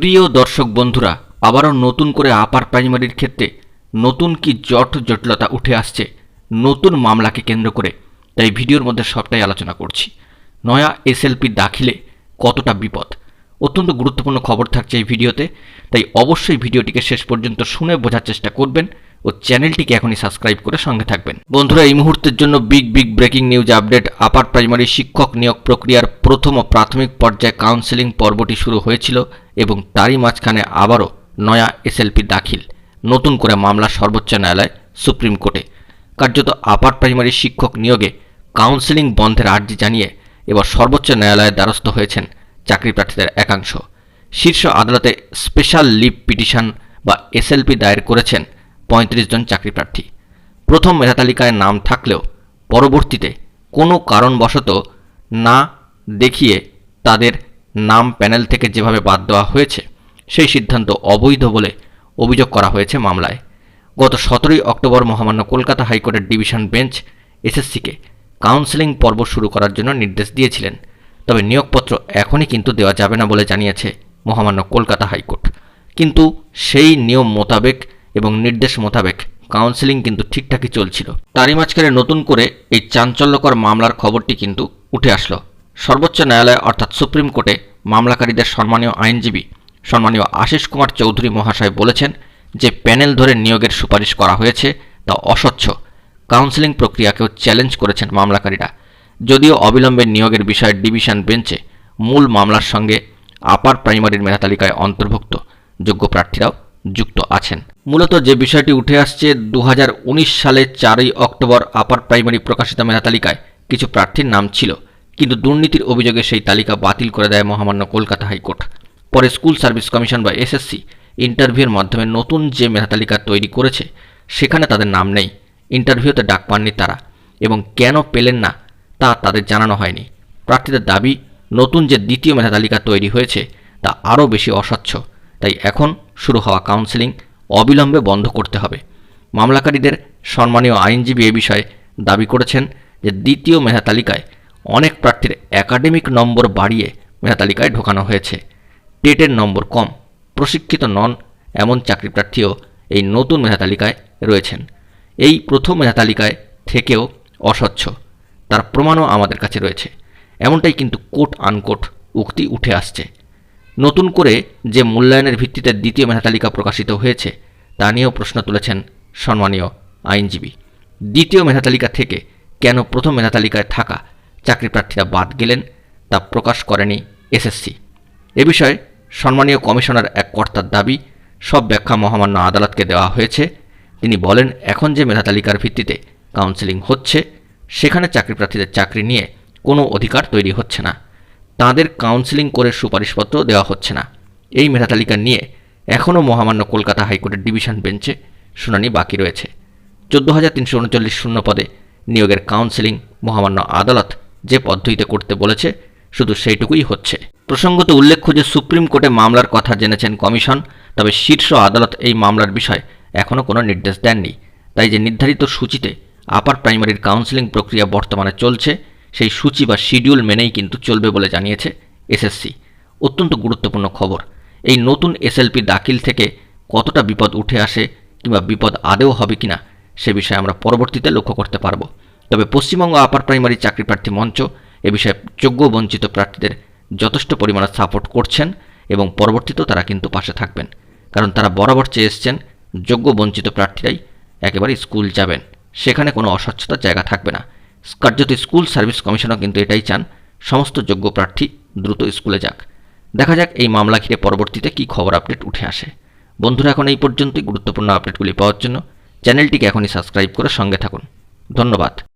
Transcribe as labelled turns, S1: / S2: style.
S1: প্রিয় দর্শক বন্ধুরা, আবারও নতুন করে আপার প্রাইমারির ক্ষেত্রে নতুন কি জটিলতা উঠে আসছে নতুন মামলাকে কেন্দ্র করে, তাই ভিডিওর মধ্যে সবটাই আলোচনা করছি। নয়া এসএলপি দাখিলে কতটা বিপদ, অত্যন্ত গুরুত্বপূর্ণ খবর থাকছে এই ভিডিওতে, তাই অবশ্যই ভিডিওটিকে শেষ পর্যন্ত শুনে বোঝার চেষ্টা করবেন ও চ্যানেলটিকে এখনই সাবস্ক্রাইব করে সঙ্গে থাকবেন। বন্ধুরা, এই মুহূর্তের জন্য big breaking news update. Upper primary শিক্ষক নিয়োগ প্রক্রিয়ার প্রথম ও প্রাথমিক পর্যায়ে কাউন্সেলিং পর্বটি শুরু হয়েছিল এবং তারই মাঝখানে আবারও নয়া এসএলপি দাখিল, নতুন করে মামলা সর্বোচ্চ ন্যায়ালয় সুপ্রিম কোর্টে। কার্যত আপার প্রাইমারি শিক্ষক নিয়োগে কাউন্সেলিং বন্ধের আর্জি জানিয়ে এবার সর্বোচ্চ ন্যায়ালয়ের দ্বারস্থ হয়েছেন চাকরি প্রার্থীদের একাংশ। শীর্ষ আদালতে স্পেশাল লিভ পিটিশন বা এসএলপি দায়ের করেছেন 35 জন চাকরি প্রার্থী। প্রথম মেধা তালিকায় নাম থাকলেও পরবর্তীতে কোনো কারণবশত না দেখিয়ে তাদের নাম প্যানেল থেকে যেভাবে বাদ দেওয়া হয়েছে, সেই সিদ্ধান্ত অবৈধ বলে অভিযোগ করা হয়েছে মামলায়। গত 17 অক্টোবর মহামান্য কলকাতা হাইকোর্টের ডিভিশন বেঞ্চ এসএসসিকে কাউন্সেলিং পর্ব শুরু করার জন্য নির্দেশ দিয়েছিলেন। তবে নিয়োগপত্র এখনই কিন্তু দেওয়া যাবে না বলে জানিয়েছে মহামান্য কলকাতা হাইকোর্ট। কিন্তু সেই নিয়ম মোতাবেক এবং নির্দেশ মোতাবেক কাউন্সেলিং কিন্তু ঠিকঠাকই চলছিল। তারই মাঝখানে নতুন করে এই চাঞ্চল্যকর মামলার খবরটি কিন্তু উঠে আসলো। সর্বোচ্চ ন্যায়ালয় অর্থাৎ সুপ্রিম কোর্টে মামলাকারীদের সম্মানীয় আইনজীবী সম্মানীয় আশিস কুমার চৌধুরী মহাশয় বলেছেন যে প্যানেল ধরে নিয়োগের সুপারিশ করা হয়েছে তা অস্বচ্ছ। কাউন্সেলিং প্রক্রিয়াকেও চ্যালেঞ্জ করেছেন মামলাকারীরা। যদিও অবিলম্বে নিয়োগের বিষয়ে ডিভিশন বেঞ্চে মূল মামলার সঙ্গে আপার প্রাইমারির মেধা তালিকায় অন্তর্ভুক্ত যোগ্য প্রার্থীরাও যুক্ত আছেন। মূলত যে বিষয়টি উঠে আসছে, 2019 সালে 4 অক্টোবর আপার প্রাইমারি প্রকাশিত মেধা তালিকায় কিছু প্রার্থীর নাম ছিল, কিন্তু দুর্নীতির অভিযোগে সেই তালিকা বাতিল করে দেয় মহামান্য কলকাতা হাইকোর্ট। পরে স্কুল সার্ভিস কমিশন বা এসএসসি ইন্টারভিউর মাধ্যমে নতুন যে মেধা তালিকা তৈরি করেছে সেখানে তাদের নাম নেই। ইন্টারভিউতে ডাক পাননি তারা এবং কেন পেলেন না তা তাদের জানানো হয়নি। প্রার্থীদের দাবি, নতুন যে দ্বিতীয় মেধা তালিকা তৈরি হয়েছে তা আরও বেশি অস্বচ্ছ, তাই এখন শুরু হওয়া কাউন্সেলিং অবিলম্বে বন্ধ করতে হবে। মামলাকারীদের সম্মানীয় আইনজীবী এ বিষয়ে দাবি করেছেন যে দ্বিতীয় মেধা তালিকায় অনেক প্রার্থীর একাডেমিক নম্বর বাড়িয়ে মেধা তালিকায় ঢোকানো হয়েছে। টেটের নম্বর কম, প্রশিক্ষিত নন এমন চাকরি প্রার্থীও এই নতুন মেধা তালিকায় রয়েছেন। এই প্রথম মেধা তালিকায় থেকেও অস্বচ্ছ, তার প্রমাণও আমাদের কাছে রয়েছে, এমনটাই কিন্তু কোট আনকোট উক্তি উঠে আসছে। নতুন করে যে মূল্যায়নের ভিত্তিতে দ্বিতীয় মেধা তালিকা প্রকাশিত হয়েছে তা নিয়েও প্রশ্ন তুলেছেন সম্মানীয় আইনজীবী। দ্বিতীয় মেধা তালিকা থেকে কেন প্রথম মেধা তালিকায় থাকা চাকরি প্রার্থীরা বাদ গেলেন তা প্রকাশ করেনি এসএসসি। এ বিষয়ে সম্মানীয় কমিশনার এক কর্তার দাবি, সব ব্যাখ্যা মহামান্য আদালতকে দেওয়া হয়েছে। তিনি বলেন, এখন যে মেধা তালিকার ভিত্তিতে কাউন্সেলিং হচ্ছে সেখানে চাকরি প্রার্থীদের চাকরি নিয়ে কোনো অধিকার তৈরি হচ্ছে না, তাদের কাউন্সেলিং করে সুপারিশপত্র দেওয়া হচ্ছে না। এই মেধা তালিকা নিয়ে এখনও মহামান্য কলকাতা হাইকোর্টের ডিভিশন বেঞ্চে শুনানি বাকি রয়েছে। 14,339 শূন্য পদে নিয়োগের কাউন্সেলিং মহামান্য আদালত যে পদ্ধতিতে করতে বলেছে শুধু সেইটুকুই হচ্ছে। প্রসঙ্গত উল্লেখ্য যে সুপ্রিম কোর্টে মামলার কথা জেনেছেন কমিশন, তবে শীর্ষ আদালত এই মামলার বিষয়ে এখনও কোনো নির্দেশ দেননি। তাই যে নির্ধারিত সূচিতে আপার প্রাইমারির কাউন্সেলিং প্রক্রিয়া বর্তমানে চলছে, সেই সূচি বা শিডিউল মেনেই কিন্তু চলবে বলে জানিয়েছে এসএসসি। অত্যন্ত গুরুত্বপূর্ণ খবর। এই নতুন এসএলপি দাখিল থেকে কতটা বিপদ উঠে আসে কিংবা বিপদ আদেও হবে কিনা সে বিষয়ে আমরা পরবর্তীতে লক্ষ্য করতে পারব। তবে পশ্চিমবঙ্গ আপার প্রাইমারি চাকরি প্রার্থী মঞ্চ এ বিষয়ে যোগ্য বঞ্চিত প্রার্থীদের যথেষ্ট পরিমাণে সাপোর্ট করছেন এবং পরবর্তীতেও তারা কিন্তু পাশে থাকবেন, কারণ তারা বরাবর চেয়ে এসছেন যোগ্য বঞ্চিত প্রার্থীরাই একেবারে স্কুল যাবেন, সেখানে কোনো অস্বচ্ছতার জায়গা থাকবে না। কার্যত স্কুল সার্ভিস কমিশনও কিন্তু এটাই চান, সমস্ত যোগ্য প্রার্থী দ্রুত স্কুলে যাক। দেখা যাক এই মামলা ঘিরে পরবর্তীতে কী খবর আপডেট উঠে আসে। বন্ধুরা, এখন এই পর্যন্তই। গুরুত্বপূর্ণ আপডেটগুলি পাওয়ার জন্য চ্যানেলটিকে এখনই সাবস্ক্রাইব করে সঙ্গে থাকুন। ধন্যবাদ।